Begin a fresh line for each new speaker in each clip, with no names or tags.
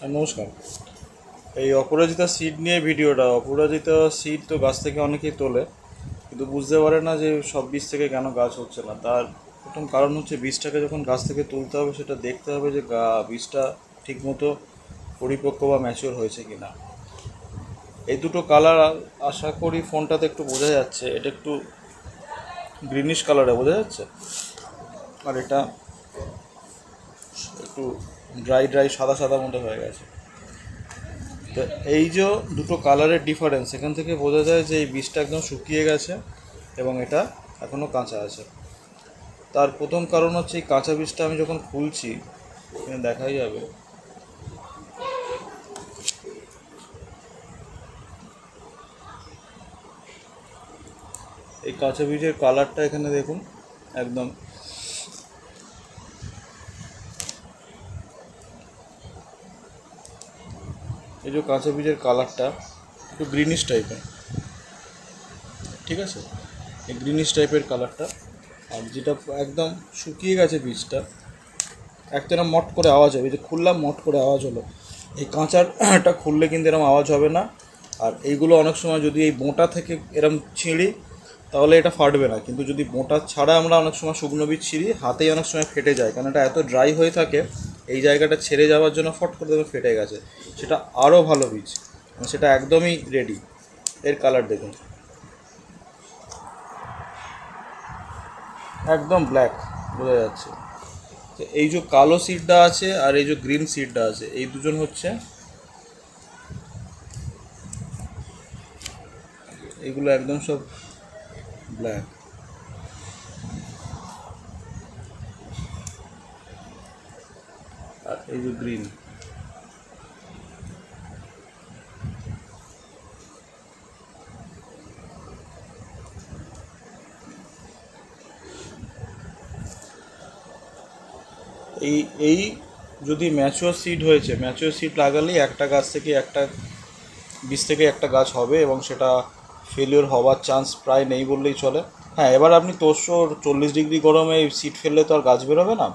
নমস্কার। এই অপরাজিতা সিড নিয়ে ভিডিওটা। অপরাজিতা সিড তো গাছ থেকে অনেকেই তোলে, কিন্তু বুঝতে পারে না যে সব বীজ থেকে কেন গাছ হচ্ছে না। তার প্রথম কারণ হচ্ছে বীজটাকে যখন গাছ থেকে তুলতে হবে সেটা দেখতে হবে যে বীজটা ঠিকমতো পরিপক্ক বা ম্যাচিওর হয়েছে কি না। এই দুটো কালার আশা করি ফোনটাতে একটু বোঝা যাচ্ছে, এটা একটু গ্রিনিশ কালারে বোঝা যাচ্ছে, আর এটা একটু ড্রাই ড্রাই সাদা সাদা মতো হয়ে গেছে। তো এই যে দুটো কালারের ডিফারেন্স, এখান থেকে বোঝা যায় যে এই বীজটা একদম শুকিয়ে গেছে এবং এটা এখনও কাঁচা আছে। তার প্রথম কারণ হচ্ছে এই কাঁচা বীজটা আমি যখন খুলছি, এখানে দেখাই যাবে, এই কাঁচা বীজের কালারটা এখানে দেখুন, একদম এই যে কাঁচা বীজের কালারটা একটু গ্রিনিশ টাইপের, ঠিক আছে, এই গ্রিনিশ টাইপের কালারটা। আর যেটা একদম শুকিয়ে গেছে বীজটা, একটা মট করে আওয়াজ হবে, যে খুললাম মট করে আওয়াজ হলো। এই কাঁচাটা খুললে কিন্তু এরকম আওয়াজ হবে না। আর এইগুলো অনেক সময় যদি এই বোঁটা থেকে এরম ছিঁড়ি তাহলে এটা ফাটবে না, কিন্তু যদি বোঁটা ছাড়া আমরা অনেক সময় শুকনো বীজ ছিঁড়ি, হাতেই অনেক সময় ফেটে যায়, কারণ এটা এত ড্রাই হয়ে থাকে, এই জায়গাটা ছেড়ে যাওয়ার জন্য ফট করে দেবে ফেটে গেছে। সেটা আরও ভালো বীজ, সেটা একদমই রেডি। এর কালার দেখুন, একদম ব্ল্যাক বোঝা যাচ্ছে। তো এই যে কালো সিডটা আছে আর এই যে গ্রিন সিডটা আছে, এই দুজন হচ্ছে, এইগুলো একদম সব ব্ল্যাক। আর এই যে গ্রিন, এই এই যদি ম্যাচিওর সিড হয়েছে, ম্যাচিওর সিড লাগালেই একটা গাছ থেকে একটা বীজ থেকে একটা গাছ হবে, এবং সেটা ফেলিওর হওয়ার চান্স প্রায় নেই বললেই চলে। হ্যাঁ, এবার আপনি 40 ডিগ্রি গরমে সিড ফেললে তো আর গাছ বেরোবে না।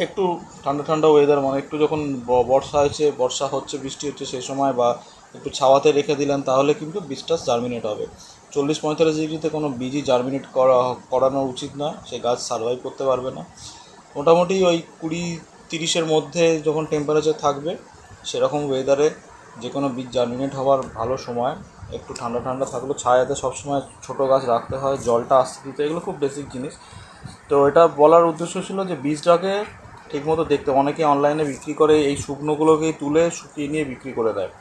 একটু ঠান্ডা ঠান্ডা ওয়েদার, মানে একটু যখন বর্ষা হচ্ছে বৃষ্টি হচ্ছে সেই সময়, বা একটু ছাওয়াতে রেখে দিলেন, তাহলে কিন্তু বীজটা জার্মিনেট হবে। 40-45 ডিগ্রিতে কোনো বীজই জার্মিনেট করানো উচিত না, সে গাছ সার্ভাইভ করতে পারবে না। মোটামুটি ওই 20-30-এর মধ্যে যখন টেম্পারেচার থাকবে, সেরকম ওয়েদারে যে কোনো বীজ জার্মিনেট হওয়ার ভালো সময়। একটু ঠান্ডা ঠান্ডা থাকলেও ছায়াতে সবসময় ছোটো গাছ রাখতে হয়, জলটা আসতে দিতে, এগুলো খুব বেসিক জিনিস। তো এটা বলার উদ্দেশ্য ছিল যে বীজটাকে ঠিকমতো দেখতে, অনেকে অনলাইনে বিক্রি করে এই শুকনোগুলোকেই তুলে শুকিয়ে নিয়ে বিক্রি করে দেয়,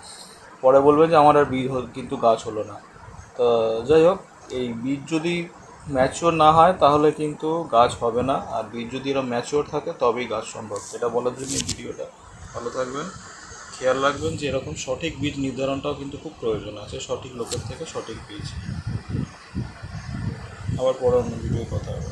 পরে বলবে যে আমার আর বীজ কিন্তু গাছ হলো না। তো যাই হোক, এই বীজ যদি ম্যাচিওর না হয় তাহলে কিন্তু গাছ হবে না, আর বীজ যদি এরকম ম্যাচিওর থাকে তবেই গাছ সম্ভব। এটা বলার জন্য ভিডিওটা। ভালো থাকবেন, খেয়াল রাখবেন যে এরকম সঠিক বীজ নির্ধারণটাও কিন্তু খুব প্রয়োজন আছে, সঠিক লোকের থেকে সঠিক বীজ। আবার পরে অন্য ভিডিও কথা হবে।